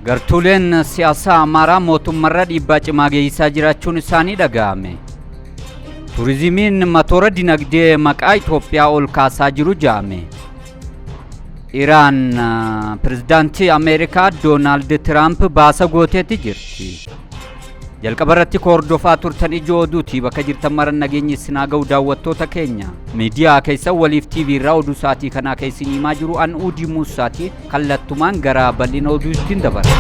Gartuuleen siyaasaa Amaaraa mootummaarra dhiibbaa cimaa geessisaa jiraachuun isaanii dhaga'ame. Turizimiin matoora dinagdee maqaa Itoophiyaa ol kaasaa jiru jedhame. Iraan pirezidaantii Ameerikaa Doonaald Tiraamp baasa gooteetti jirti. Jalqabarratti hordofaa turtan ijoo oduutii bakka jirtan maran nageenyi isinaa ga'u daawwattoota keenya. Miidiyaa keessa waliif TV irraa oduu saatii kanaa keessin himaa jiru an Uudii Muusaati kallattumaan gara bal'ina oduutiin dabala.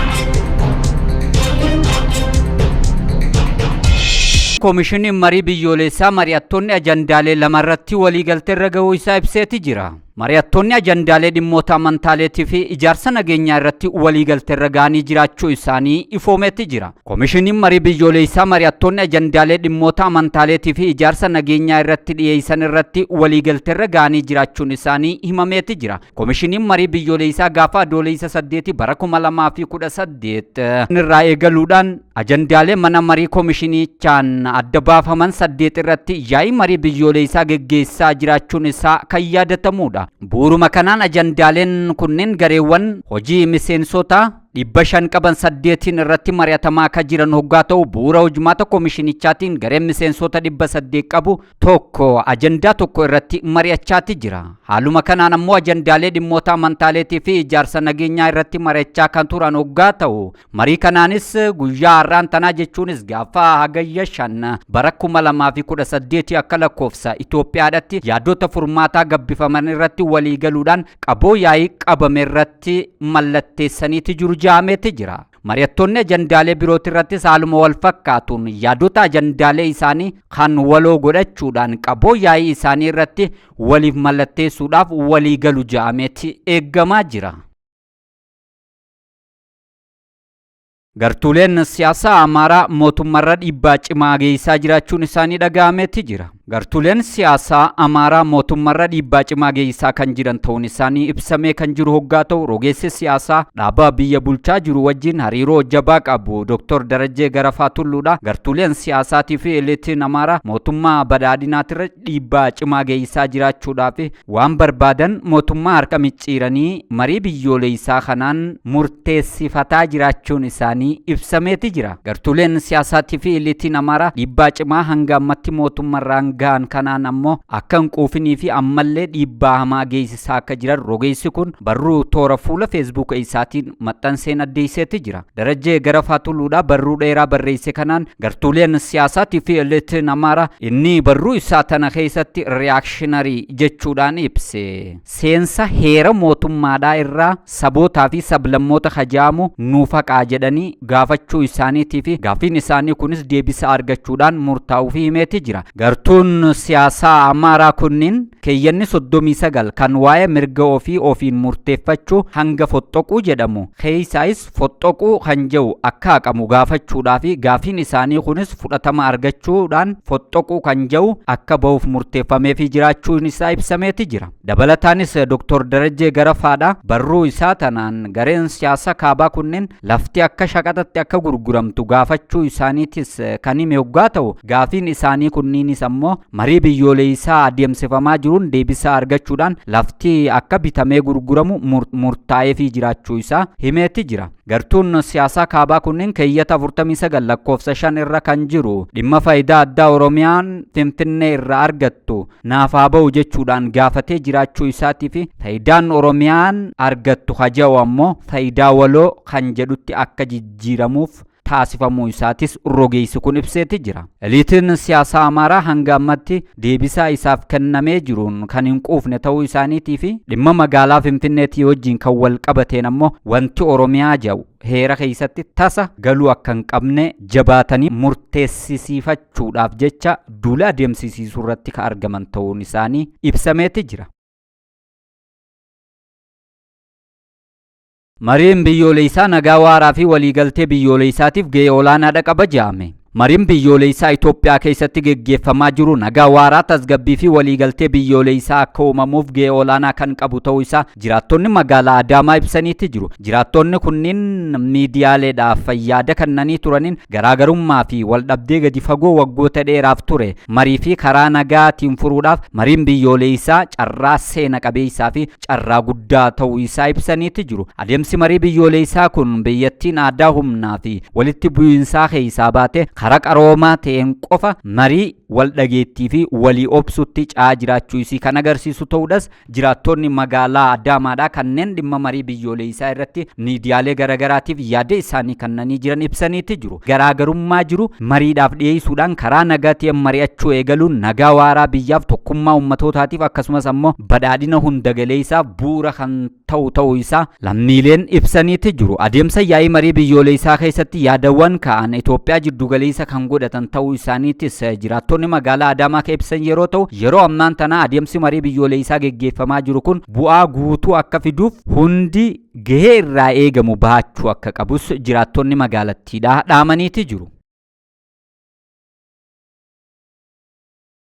Koomishiniin marii biyyoolessaa mari'attoonni ajandaalee lamarratti waliigaltee irra ga'uu isaa ibseeti jira. Mari'attoonni ajandaalee dhimmoota amantaalee fi ijaarsa nageenyaa irratti waliigaltee irra ga'anii jiraachuu isaanii ifoomeetti jira. Koomishiniin marii biyyoolessaa mari'attoonni ajandaalee dhimmoota amantaalee fi ijaarsa nageenyaa irratti dhiyeessan irratti waliigaltee irra ga'anii jiraachuun isaanii himameetti jira. Koomishiniin marii biyyoolessaa gaafa adoolessa 8 bara 2018 irraa eegaluudhaan ajandaalee mana marii koomishinichaan adda baafaman 8 irratti yaa'ii marii biyyoolessaa geggeessaa jiraachuun isaa kan yaadatamudha. Bu'uuruma kanaan ajandaaleen kunneen gareewwan hojii miseensota 500 qaban 8 irratti mari'atamaa akka jiran hoggaa ta'u bu'uura hojmaata koomishinichaatiin gareen miseensota 800 qabu tokko ajandaa tokko irratti mari'achaati jira. Haaluma kanaan ammoo ajandaalee dhimmoota amantaaleetii fi ijaarsa nageenyaa irratti mari'achaa kan turan hoggaa ta'u marii kanaanis guyyaa har'aan tanaa jechuunis gaafa hagayya 5 bara 2018 akka lakkoofsa Itoophiyaadhaatti yaadota furmaataa gabbifaman irratti waliigaluudhaan qaboo yaa'ii qabame irratti mallatteessaniiti jiru jaameeti jira. Mari'attoonni ajandaalee birooti irrattis haaluma wal fakkaatuun yaadota ajandaalee isaanii kan waloo godhachuudhaan qaboo yaa'ii isaanii irratti waliif mallatteessuudhaaf waliigalu jaameeti eeggamaa jira. Gartuuleen siyaasaa Amaaraa mootummaarra dhiibbaa cimaa geessisaa jiraachuun isaanii dhaga'ameeti jira. Gartuuleen siyaasaa Amaaraa mootummaarra dhiibbaa cimaa geessisaa kan jiran ta'uun isaanii ibsamee kan jiru hoggaa ta'u rogeessi siyaasaa dhaabaa biyya bulchaa jiru wajjin hariiroo jabaa qabu Dr. Darajjee Garafaa Tulluudha. Gartuuleen siyaasaatii fi eliitiin Amaaraa mootummaa badhaadhinaatirra dhiibbaa cimaa geessisaa jiraachuudhaaf waan barbaadan mootummaa harka micciiranii marii biyyoolessaa kanaan murteessifataa jiraachuun isaanii ibsameeti jira. Gartuuleen siyaasaatii fi eliitiin Amaaraa dhiibbaa cimaa hanga ammatti mootummaarraan gaan kanaan ammoo akka hin quufinii fi ammallee dhiibbaa hamaa geessisaa akka jiran rogeessi kun barruu toora fuula feesbuuk isaatiin maxxanseen addeesseeti jira. Darajjee Garafaa Tulluudha barruu dheeraa barreesse kanaan gartuuleen siyaasaatii fi eliitiin Amaaraa inni barruu isaa tana keessatti reakshiinarii jechuudhaan ibse. Seensa heera mootummaadhaa irraa sabootaa fi sablammoota hajaamu nuufaqaa jedhanii gaafachuu isaaniitii fi gaafiin isaanii kunis deebisa argachuudhaan murtaa'uu fi himeeti jira. Gartuun siyaasaa Amaaraa kunniin keeyyanni 39 kan waa'ee mirga ofiin murteeffachuu hanga foxxoquu jedhamu keessaayis foxxoquu kan jedhu akka haqamu gaafachuudhaa fi gaafiin isaanii kunis fudhatama argachuudhaan foxxoquu kan jedhu akka ba'uuf murteeffamee fi jiraachuun isaa ibsameeti jira. Dabalataanis Dr. Darajjee Garafaadha barruu isaa tanaan gareen siyaasa kaabaa kunneen lafti akka shaqaxatti akka gurguramtu gaafachuu isaaniitis kan hime hoggaa ta'u gaafiin isaanii kunniinis ammoo marii biyyoolessaa adeemsifamaa jiruun deebisaa argachuudhaan lafti akka bitamee gurguramu murtaa'ee fi jiraachuu isaa himeeti jira. Gartuun siyaasaa kaabaa kunneen keeyyata 49 lakkoofsa 5 irra kan jiru dhimma faayidaa addaa Oromiyaan Finfinnee irraa argattu naaf haa ba'u jechuudhaan gaafatee jiraachuu isaatii fi faayidaan Oromiyaan argattu haja'u ammoo faayidaa waloo kan jedhutti akka jijjiiramuuf taasifamuu isaatis rogeessi kun ibseeti jira. Eliitiin siyaasaa Amaaraa hanga ammatti deebisaa isaaf kennamee jiruun kan hin quufne ta'uu isaaniitii fi dhimma magaalaa Finfinneetii wajjin kan wal qabateen ammoo wanti Oromiyaa jedhu heera keessatti tasa galuu akka hin qabne jabaatanii murteessisiifachuudhaaf jecha duula adeemsisiisuu irratti kan argaman ta'uun isaanii ibsameeti jira. Mariin biyyoolessaa nagaa waaraa fi waliigaltee biyyoolessaatiif gahee olaanaadha qaba jedhame. Mariin biyyoolessaa Itoophiyaa keessatti geggeeffamaa jiru nagaa waaraa tasgabbii fi waliigaltee biyyoolessaa akka uumamuuf gahee olaanaa kan qabu ta'uu isaa jiraattonni magaalaa Adaamaa ibsaniitti jiru. Jiraattonni kunniin miidiyaaleedhaaf yaada kennanii turaniin garaagarummaa fi waldhabdee gadi fagoo waggoota dheeraaf ture marii fi karaa nagaatiin furuudhaaf mariin biyyoolessaa carraa seena qabeessaa fi carraa guddaa ta'uu isaa ibsaniitti jiru. Adeemsi marii biyyoolessaa kun biyyattiin aadaa humnaa fi walitti bu'iinsaa keessaa baate karaa qaroomaa ta'een qofa marii wal dhageettii fi walii obsutti caa jiraachuu isii kan agarsiisu ta'uudhas jiraattonni magaalaa Adaamaadhaa kanneen dhimma marii biyyoolessaa irratti miidiyaalee garagaraatiif yaada isaanii kennanii jiran ibsaniitti jiru. Garaagarummaa jiru mariidhaaf dhiyeessuudhaan karaa nagaatiin mari'achuu eegaluun nagaa waaraa biyyaaf tokkummaa ummatootaatiif akkasumas ammoo badhaadhina hunda galeessaaf bu'uura kan ta'uu isaa lammiileen ibsaniitti jiru. Adeemsa yaa'ii marii biyyoolessaa keessatti yaadawwan ka'an Itoophiyaa jiddu galeessa kan godhatan ta'uu isaaniitis jiraattonni magaalaa Adaamaa kan ibsan yeroo ta'u yeroo ammaan tana adeemsi marii biyyoolessaa geggeeffamaa jiru kun bu'aa guutuu akka fiduuf hundi gahee irraa eegamu bahachuu akka qabus jiraattonni magaalattiidhaa dhaamaniitti jiru.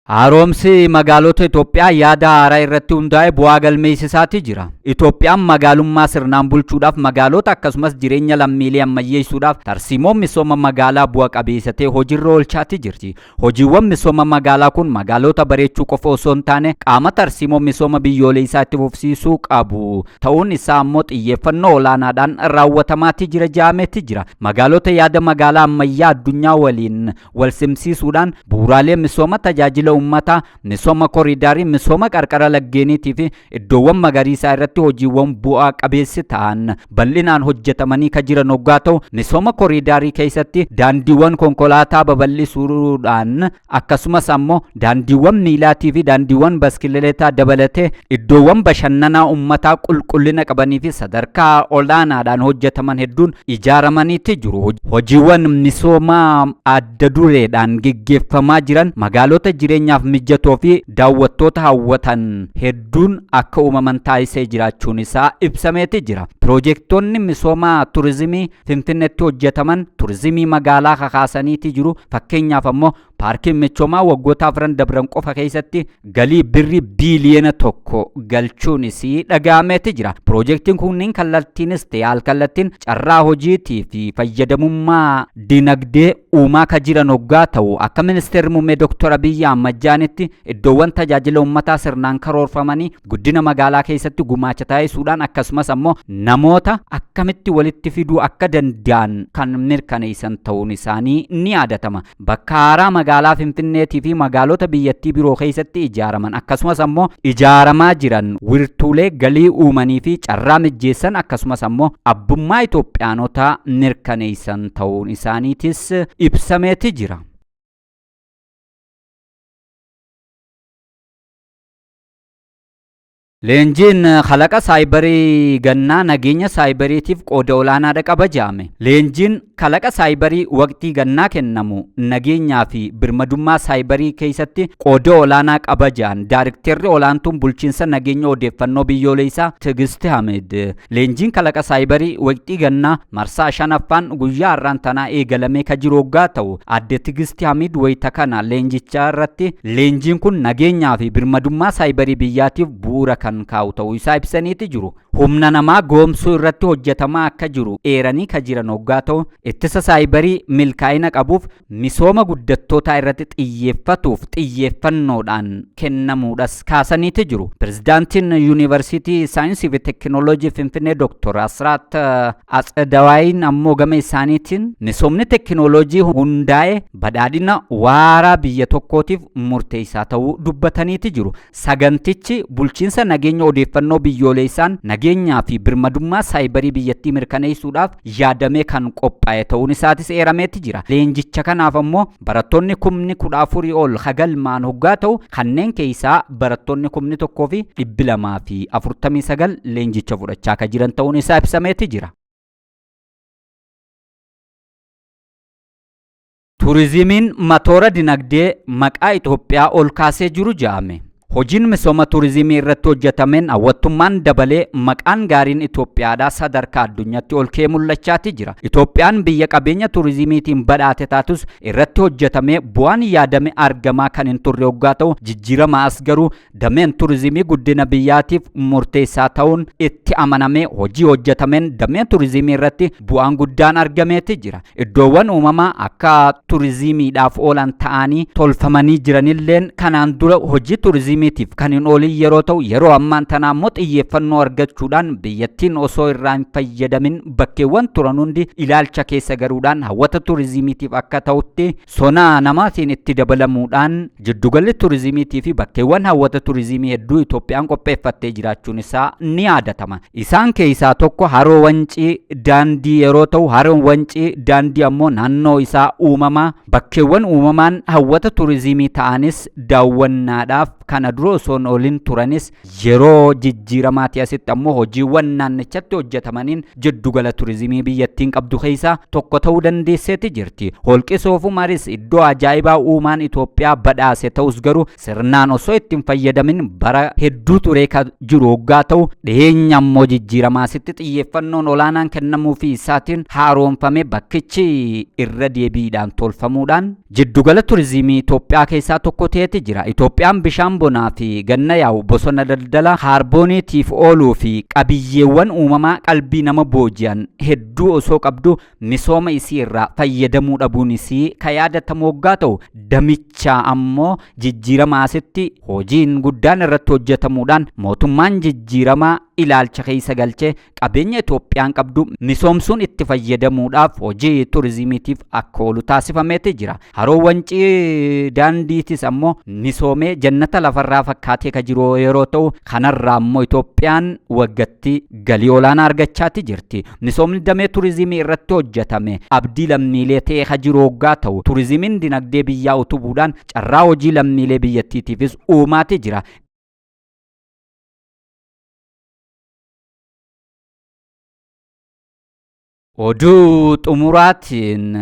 Haaromsi magaalota Itoophiyaa yaada haaraa irratti hundaa'e bu'aa galmeessisaati jira. Itoophiyaan magaalummaa sirnaan bulchuudhaaf magaalota akkasumas jireenya lammiilee ammayyeessuudhaaf tarsiimoon misooma magaalaa bu'a qabeessa ta'e hojiirra oolchaati jirti. Hojiiwwan misooma magaalaa kun magaalota bareechuu qofa osoo hin taane qaama tarsiimoon misooma biyyoolessaa itti fufsiisuu qabu ta'uun isaa ammoo xiyyeeffannoo olaanaadhaan raawwatamaati jira jedhameeti jira. Magaalota yaada magaalaa ammayyaa addunyaa waliin wal simsiisuudhaan bu'uuraalee misooma tajaajila ummata misooma koridaarii misooma qarqara laggeeniitii fi iddoowwan magariisaa irratti hojiiwwan bu'aa qabeessi ta'an bal'inaan hojjetamanii kan jiran hoggaa ta'u misooma koridaarii keessatti daandiiwwan konkolaataa babal'isuudhaan akkasumas ammoo daandiiwwan miilaatii fi daandiiwwan baskileetaa dabalatee iddoowwan bashannanaa ummataa qulqullina qabanii fi sadarkaa olaanaadhaan hojjetaman hedduun ijaaramaniitti jiru. Hojiiwwan misoomaa adda dureedhaan geggeeffamaa jiran magaalota jireenyaaf mijatoo fi daawwattoota hawwatan hedduun akka uumaman taasisee jiraachuun isaa ibsameeti jira. Piroojektonni misoomaa turizimii Finfinneetti hojjetaman turizimii magaalaa kakaasaniiti jiru. Fakkeenyaaf ammoo paarkiin michoomaa waggoota 4 dabran qofa keessatti galii birrii biiliyoona 1 galchuun isii dhaga'ameeti jira. Piroojeektiin kunniin kallattiinis ta'e alkallattiin carraa hojiitii fi fayyadamummaa dinagdee uumaa kan jiran hoggaa ta'u akka ministeerri muummee Dr. Abiyyi Ahmad jedhanitti iddoowwan tajaajila uummataa sirnaan karoorfamanii guddina magaalaa keessatti gumaacha taasisuudhaan akkasumas ammoo namoota akkamitti walitti fiduu akka danda'an kan mirkaneessan ta'uun isaanii ni yaadatama. Bakka haaraa magaalaa Finfinneetii fi magaalota biyyattii biroo keessatti ijaaraman akkasumas ammoo ijaaramaa jiran wirtuulee galii uumanii fi carraa mijeessan akkasumas ammoo abbummaa Itoophiyaanotaa mirkaneessan ta'uun isaaniitis ibsameeti jira. Leenjiin khalaqa saayibarii gannaa nageenya saayibariitiif qooda olaanaa qaba jedhame. Leenjiin khalaqa saayibarii waqtii gannaa kennamu nageenyaa fi birmadummaa saayibarii keessatti qooda olaanaa qaba jedhan Daarikteerri olaantuun bulchiinsa nageenya odeeffannoo biyyoolessaa Tigist Hamed. Leenjiin khalaqa saayibarii waqtii gannaa marsaa 5ffaan guyyaa har'aan tanaa eegalamee kan jiru hoggaa ta'u adde Tigist Hamed wayita kana leenjichaa irratti leenjiin kun nageenyaa fi birmadummaa saayibarii biyyaatiif bu'uura kan kaa'u ta'uu isaa ibsaniiti jiru. Humna namaa goomsuu irratti hojjetamaa akka jiru eeranii kan jiran hoggaa ta'u ittisa saayibarii milkaa'ina qabuuf misooma guddattootaa irratti xiyyeeffatuuf xiyyeeffannoodhaan kennamuudhas kaasaniiti jiru. Pirezidaantiin Yuunivarsiitii Saayinsii fi Tekinooloojii Finfinnee Dr. Asraat Atsadawaayin ammoo gama isaaniitiin misoomni tekinooloojii hundaa'e badhaadhina waaraa biyya tokkootiif murteessaa ta'uu dubbataniiti jiru. Sagantichi bulchiinsa nageenya odeeffannoo biyyoolessaan nageenyaa fi birmadummaa saayibarii biyyattii mirkaneessuudhaaf yaadamee kan qophaa'e ta'uun isaatis eerameeti jira. Leenjicha kanaaf ammoo barattoonni 14,000 ol hagalmaan hoggaa ta'u kanneen keessaa barattoonni 1,249 leenjicha fudhachaa kan jiran ta'uun isaa ibsameeti jira. Turizimiin matoora dinagdee maqaa Itoophiyaa ol kaasee jiru jedhame. hojiin misooma turizimii irratti hojjetameen hawwattummaan dabalee maqaan gaariin Itoophiyaadhaa sadarkaa addunyaatti ol ka'ee mul'achaati jira. Itoophiyaan biyya qabeenya turizimiitiin badhaate taatus irratti hojjetamee bu'aan yaadame argamaa kan hin turre hoggaa ta'u jijjiirama as garuu dameen turizimii guddina biyyaatiif murteessaa ta'uun itti amanamee hojii hojjetameen dameen turizimii irratti bu'aan guddaan argameeti jira. Iddoowwan uumamaa akka turizimiidhaaf oolan ta'anii tolfamanii jiranilleen kanaan dura hojii turizimiitiif kan hin oolin yeroo ta'u yeroo ammaan tanaa immoo xiyyeeffannoo argachuudhaan biyyattiin osoo irraa hin fayyadamin bakkeewwan turan hundi ilaalcha keessa garuudhaan hawwata turizimiitiif akka ta'utti sonaa namaatiin itti dabalamuudhaan jiddugalli turizimiitii fi bakkeewwan hawwata turizimii hedduu Itoophiyaan qopheeffattee jiraachuun isaa ni yaadatama. Isaan keessaa tokko haroo Wancii daandii yeroo ta'u haroon Wancii daandii ammoo naannoo isaa uumamaa bakkeewwan uumamaan hawwata turizimii ta'anis daawwannaadhaaf kana dura osoo hin oolin turanis yeroo jijjiiramaati asitti ammoo hojiiwwan naannichatti hojjetamaniin jiddugala turizimii biyyattiin qabdu keessaa tokko ta'uu dandeesseeti jirti. Holqi Soofumaris iddoo ajaa'ibaa uumaan Itoophiyaa badhaase ta'us garuu sirnaan osoo ittiin fayyadamin bara hedduu turee kan jiru hoggaa ta'u dhiyeenya ammoo jijjiiramaasitti xiyyeeffannoon olaanaan kennamuufi isaatiin haaromfame bakkichi irra deebiidhaan tolfamuudhaan jiddugala turizimii Itoophiyaa keessaa tokko ta'eeti jira. Itoophiyaan bishaan bonaa fi ganna yaa'u bosona daldala kaarbooniitiif ooluu fi qabiyyeewwan uumamaa qalbii nama booji'an hedduu osoo qabdu misooma isii irraa fayyadamuu dhabuun isii kan yaadatamu hoggaa ta'u damicha ammoo jijjiirama asitti hojiin guddaan irratti hojjetamuudhaan mootummaan jijjiiramaa ilaalcha keessa galchee qabeenya Itoophiyaan qabdu misoomsuun itti fayyadamuudhaaf hojii turizimiitiif akka oolu taasifameeti jira. Haroo Wancii daandiitis ammoo misoomee jannata lafarraa fakkaatee kan jiru yeroo ta'u kanarraa ammoo Itoophiyaan waggaatti galii olaanaa argachaati jirti. Misoomni damee turizimii irratti hojjetame abdii lammiilee ta'ee kan jiru hoggaa ta'u turizimiin dinagdee biyyaa utubuudhaan carraa hojii lammiilee biyyattiitiifis uumaati jira. Oduu xumuraatiin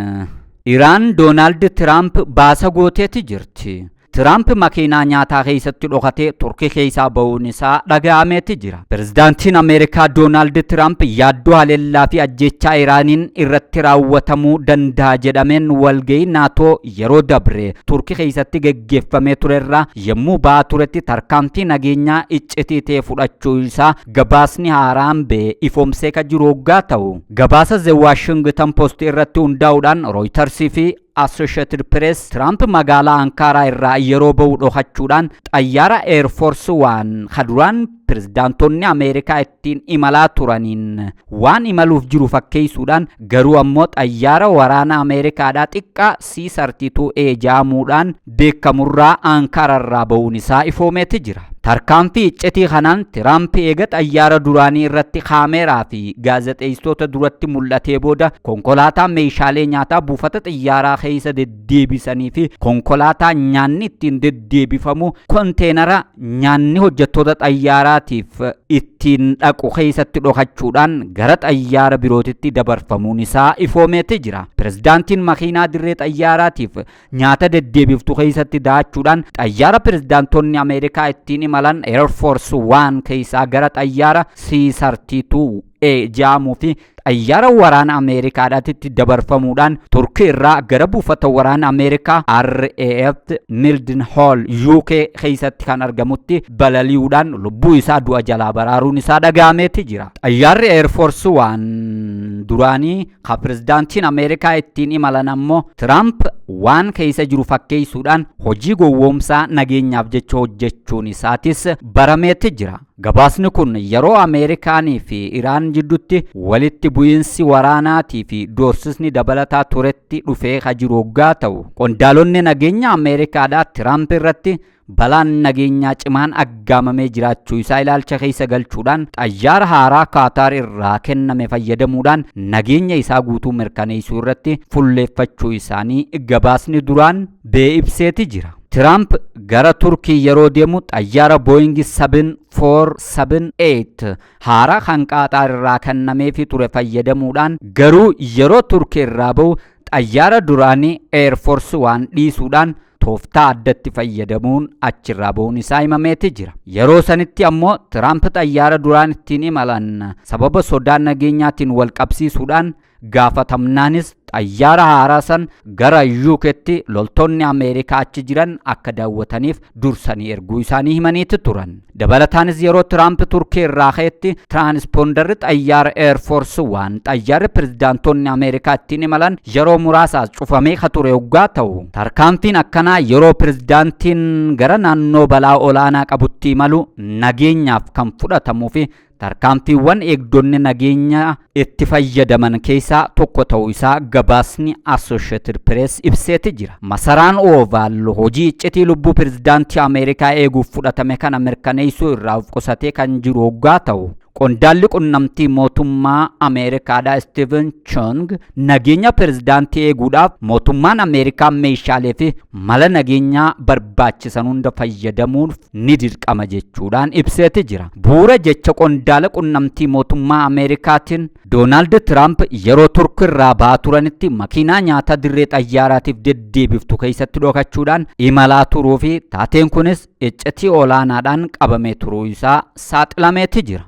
Iraan Doonaald Tiraamp baasa gooteeti jirti. Tiraamp makiinaa nyaataa keessatti dhokatee Turkii keessaa ba'uun isaa dhaga'ameeti jira. Pirezidaantiin Ameerikaa Doonaald Tiraamp yaaddoo haleellaa fi ajjechaa Iraaniin irratti raawwatamuu danda'a jedhameen walgahii naatoo yeroo dabre Turkii keessatti geggeeffamee turerraa yommuu ba'aa turetti tarkaanfii nageenyaa iccitii ta'e fudhachuu isaa gabaasni haaraan ba'e ifoomsee kan jiru hoggaa ta'u. Gabaasa The Washington Post irratti hundaa'uudhaan Reuters fi Associated Press Trump magaalaa Ankara irraa yeroo ba'u dhokachuudhaan xayyaara Air Force One kaduraan pirezidaantonni Ameerikaa ittiin imalaa turaniin waan imaluuf jiru fakkeessuudhaan garuu ammoo xayyaara waraana Ameerikaadhaa xiqqaa C-32A jedhamuudhaan beekamurraa Ankara irraa ba'uun isaa ifoomeeti jira. Tarkaanfii iccitii kanaan Tiraamp eega xayyaara duraanii irratti kaameeraa fi gaazexeessitoota duratti mul'atee booda konkolaataa meeshaalee nyaataa buufata xiyyaaraa keessa deddeebisanii fi konkolaataa nyaanni ittiin deddeebifamu konteenara nyaanni hojjettoota xayyaaraatiif ittiin dhaqu keessatti dhokachuudhaan gara xayyaara birootitti dabarfamuun isaa ifoomeeti jira. Pirezidaantiin makiinaa dirree xayyaaraatiif nyaata deddeebiftu keessatti da'achuudhaan xayyaara pirezidaantonni Ameerikaa ittiin imalan Air Force One keessaa gara xayyaara C-32A jedhamuu fi xayyaara waraana Ameerikaadhaatti dabarfamuudhaan Turkii irraa gara buufata waraana Ameerikaa RAF Mildenhall UK keessatti kan argamutti balali'uudhaan lubbuu isaa du'a jalaa baraaruun isaa dhaga'ameeti jira. Xayyaarri Air Force One duraanii kan pirezidaantiin Ameerikaa ittiin imalan ammoo Tiraamp waan keessa jiru fakkeessuudhaan hojii gowwoomsaa nageenyaaf jecha hojjechuun isaatis barameeti jira. Gabaasni kun yeroo Ameerikaanii fi Iraan jidduutti walitti bu'iinsi waraanaatii fi doorsisni dabalataa turetti dhufee kan jiru hoggaa ta'u qondaalonni nageenya Ameerikaadhaa Tiraamp irratti balaan nageenyaa cimaan aggaamamee jiraachuu isaa ilaalcha keessa galchuudhaan xayyaara haaraa Kaataar irraa kenname fayyadamuudhaan nageenya isaa guutuu mirkaneessuu irratti fulleeffachuu isaanii gabaasni duraan ba'ee ibseeti jira. Tiraamp gara Turkii yeroo deemu xayyaara Boeing 747-8 haaraa kan Qaataar irraa kennameefii ture fayyadamuudhaan garuu yeroo Turkii irraa ba'u xayyaara duraanii Air Force One dhiisuudhaan tooftaa addatti fayyadamuun achirraa ba'uun isaa himameeti jira. Yeroo sanitti ammoo Tiraamp xayyaara duraan ittiin imalan sababa sodaa nageenyaatiin wal qabsiisuudhaan gaafatamnaanis xayyaara haaraa san gara UK'tti loltoonni Ameerikaa achi jiran akka daawwataniif dursanii erguu isaanii himaniiti turan. Dabalataanis yeroo Tiraamp Turkii irraa ka'etti tiraanispoondarri xayyaara Air Force One xayyaarri pirezidaantonni Ameerikaa ittiin imalan yeroo muraasaaf cufamee ture waggaa ta'u. Tarkaanfiin akkanaa yeroo pirezidaantiin gara naannoo balaa olaanaa qabutti imalu nageenyaaf kan fudhatamuu fi tarkaanfiiwwan eegdonni nageenya itti fayyadaman keessaa tokko ta'uu isaa gabaasni Associated Press ibseeti jira. Masaraan Oval hojii iccitii lubbuu pirezidaantii Ameerikaa eeguuf fudhatame kana mirkaneessuu irraa of qusatee kan jiru waggaa ta'u. Qondaalli qunnamtii mootummaa Ameerikaadhaa Stephen Chung nageenya pirezidaantii eeguudhaaf mootummaan Ameerikaa meeshaalee fi mala nageenyaa barbaachisan hunda fayyadamuuf ni dirqama jechuudhaan ibseeti jira. Bu'uura jecha qondaala qunnamtii mootummaa Ameerikaatiin Doonaald Tiraamp yeroo Turkii irraa ba'aa turanitti makiinaa nyaata dirree xayyaaraatiif deddeebiftu keessatti dhokachuudhaan imalaa turuu fi taateen kunis iccitii olaanaadhaan qabamee turuu isaa saaxilameeti jira.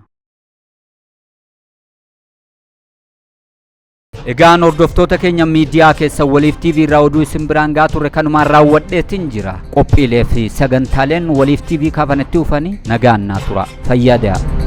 Egaan hordoftoota keenya miidiyaa keessa Waliif TV irraa oduu isin biraan gaa turre kanumaan raawwadheetiin jira. Qophiilee fi sagantaaleen Waliif TV kaafanitti dhufanii nagaan naa tura. Fayyaa dee'a.